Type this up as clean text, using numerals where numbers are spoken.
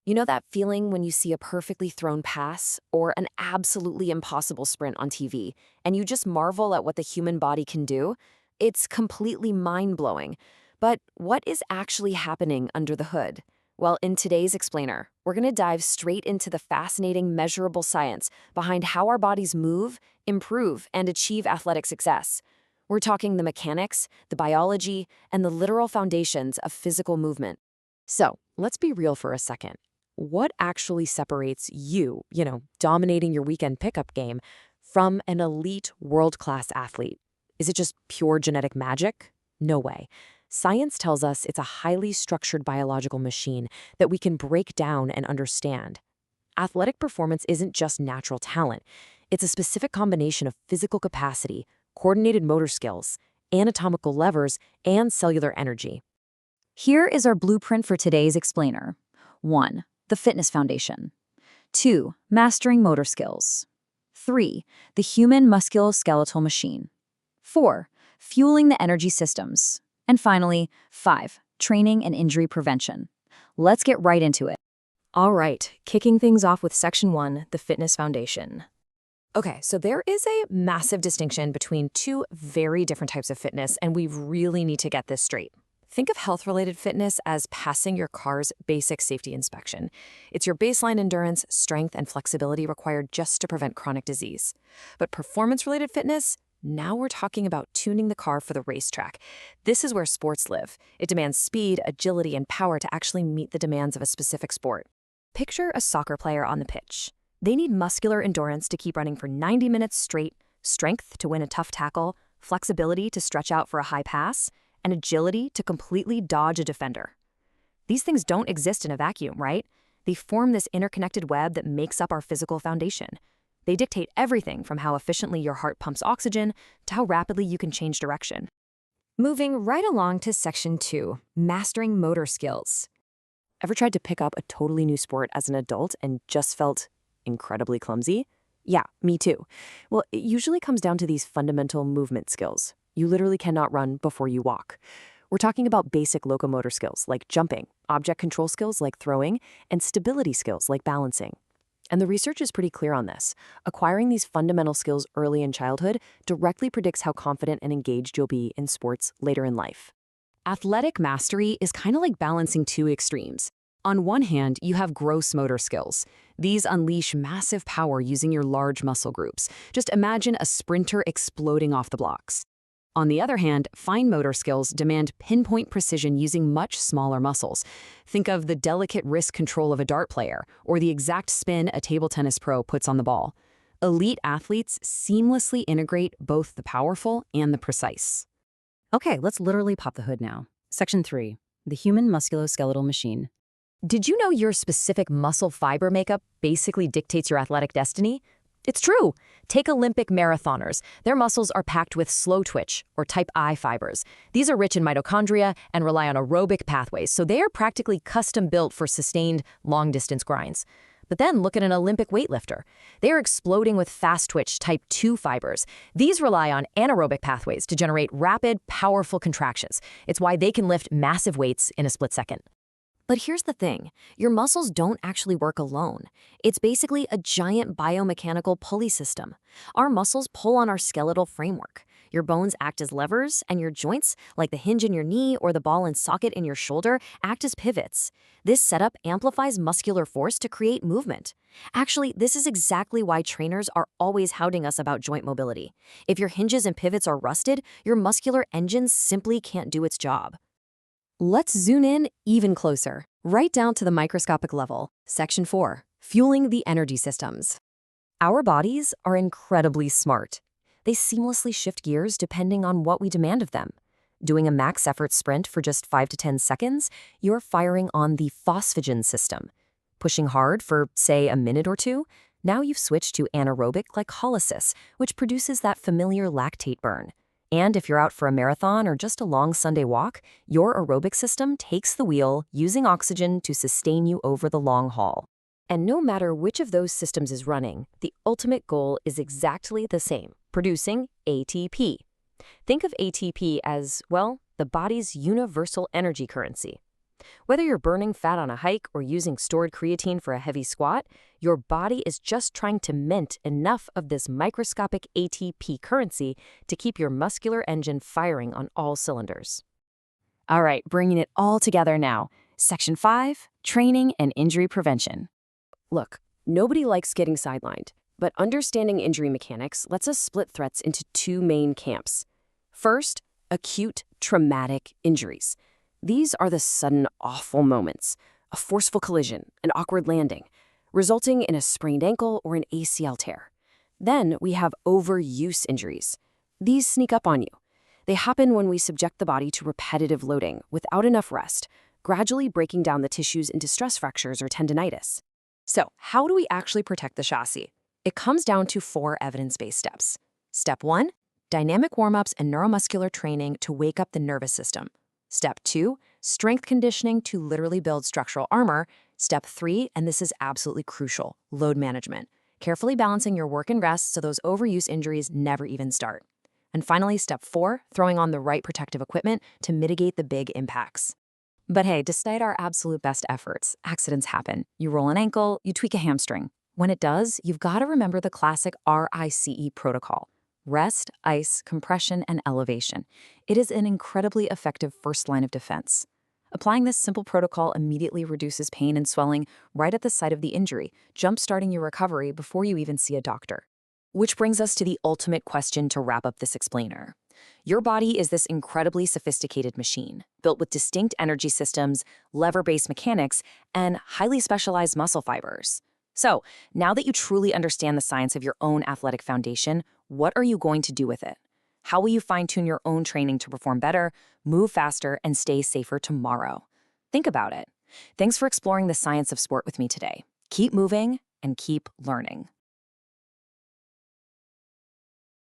You know that feeling when you see a perfectly thrown pass or an absolutely impossible sprint on TV, and you just marvel at what the human body can do? It's completely mind-blowing. But what is actually happening under the hood? Well, in today's Explainer, we're going to dive straight into the fascinating measurable science behind how our bodies move, improve, and achieve athletic success. We're talking the mechanics, the biology, and the literal foundations of physical movement. So, let's be real for a second. What actually separates you, dominating your weekend pickup game, from an elite world-class athlete? Is it just pure genetic magic? No way. Science tells us it's a highly structured biological machine that we can break down and understand. Athletic performance isn't just natural talent. It's a specific combination of physical capacity, coordinated motor skills, anatomical levers, and cellular energy. Here is our blueprint for today's explainer. 1. The fitness foundation. 2. Mastering motor skills. 3. The human musculoskeletal machine. 4. Fueling the energy systems. And finally, 5. Training and injury prevention. Let's get right into it. All right, kicking things off with Section 1, the fitness foundation. Okay, so there is a massive distinction between two very different types of fitness, and we really need to get this straight. Think of health-related fitness as passing your car's basic safety inspection. It's your baseline endurance, strength, and flexibility required just to prevent chronic disease. But performance-related fitness? Now we're talking about tuning the car for the racetrack. This is where sports live. It demands speed, agility, and power to actually meet the demands of a specific sport. Picture a soccer player on the pitch. They need muscular endurance to keep running for 90 minutes straight, strength to win a tough tackle, flexibility to stretch out for a high pass, and agility to completely dodge a defender. These things don't exist in a vacuum, right? They form this interconnected web that makes up our physical foundation. They dictate everything from how efficiently your heart pumps oxygen to how rapidly you can change direction. Moving right along to Section 2, mastering motor skills. Ever tried to pick up a totally new sport as an adult and just felt incredibly clumsy? Yeah, me too. Well, it usually comes down to these fundamental movement skills. You literally cannot run before you walk. We're talking about basic locomotor skills like jumping, object control skills like throwing, and stability skills like balancing. And the research is pretty clear on this. Acquiring these fundamental skills early in childhood directly predicts how confident and engaged you'll be in sports later in life. Athletic mastery is kind of like balancing two extremes. On one hand, you have gross motor skills. These unleash massive power using your large muscle groups. Just imagine a sprinter exploding off the blocks. On the other hand, fine motor skills demand pinpoint precision using much smaller muscles. Think of the delicate wrist control of a dart player, or the exact spin a table tennis pro puts on the ball. Elite athletes seamlessly integrate both the powerful and the precise. Okay, let's literally pop the hood now. Section 3, the human musculoskeletal machine. Did you know your specific muscle fiber makeup basically dictates your athletic destiny? It's true. Take Olympic marathoners. Their muscles are packed with slow twitch, or type I fibers. These are rich in mitochondria and rely on aerobic pathways, so they are practically custom built for sustained, long-distance grinds. But then look at an Olympic weightlifter. They are exploding with fast twitch type 2 fibers. These rely on anaerobic pathways to generate rapid, powerful contractions. It's why they can lift massive weights in a split second. But here's the thing, your muscles don't actually work alone. It's basically a giant biomechanical pulley system. Our muscles pull on our skeletal framework. Your bones act as levers, and your joints, like the hinge in your knee or the ball and socket in your shoulder, act as pivots. This setup amplifies muscular force to create movement. Actually, this is exactly why trainers are always hounding us about joint mobility. If your hinges and pivots are rusted, your muscular engine simply can't do its job. Let's zoom in even closer, right down to the microscopic level. Section 4, fueling the energy systems. Our bodies are incredibly smart. They seamlessly shift gears depending on what we demand of them. Doing a max effort sprint for just 5 to 10 seconds, you're firing on the phosphagen system. Pushing hard for, say, a minute or two, now you've switched to anaerobic glycolysis, which produces that familiar lactate burn. And if you're out for a marathon or just a long Sunday walk, your aerobic system takes the wheel, using oxygen to sustain you over the long haul. And no matter which of those systems is running, the ultimate goal is exactly the same, producing ATP. Think of ATP as, well, the body's universal energy currency. Whether you're burning fat on a hike or using stored creatine for a heavy squat, your body is just trying to mint enough of this microscopic ATP currency to keep your muscular engine firing on all cylinders. All right, bringing it all together now. Section 5, Training and Injury Prevention. Look, nobody likes getting sidelined, but understanding injury mechanics lets us split threats into two main camps. First, acute traumatic injuries. These are the sudden, awful moments, a forceful collision, an awkward landing, resulting in a sprained ankle or an ACL tear. Then we have overuse injuries. These sneak up on you. They happen when we subject the body to repetitive loading without enough rest, gradually breaking down the tissues into stress fractures or tendinitis. So, how do we actually protect the chassis? It comes down to 4 evidence-based steps. Step 1, dynamic warm-ups and neuromuscular training to wake up the nervous system. Step 2, strength conditioning to literally build structural armor. Step 3, and this is absolutely crucial, load management. Carefully balancing your work and rest so those overuse injuries never even start. And finally, step 4, throwing on the right protective equipment to mitigate the big impacts. But hey, despite our absolute best efforts, accidents happen. You roll an ankle, you tweak a hamstring. When it does, you've got to remember the classic RICE protocol. Rest, ice, compression, and elevation. It is an incredibly effective first line of defense. Applying this simple protocol immediately reduces pain and swelling right at the site of the injury, jump-starting your recovery before you even see a doctor. Which brings us to the ultimate question to wrap up this explainer. Your body is this incredibly sophisticated machine, built with distinct energy systems, lever-based mechanics, and highly specialized muscle fibers. So, now that you truly understand the science of your own athletic foundation, what are you going to do with it? How will you fine-tune your own training to perform better, move faster, and stay safer tomorrow? Think about it. Thanks for exploring the science of sport with me today. Keep moving and keep learning.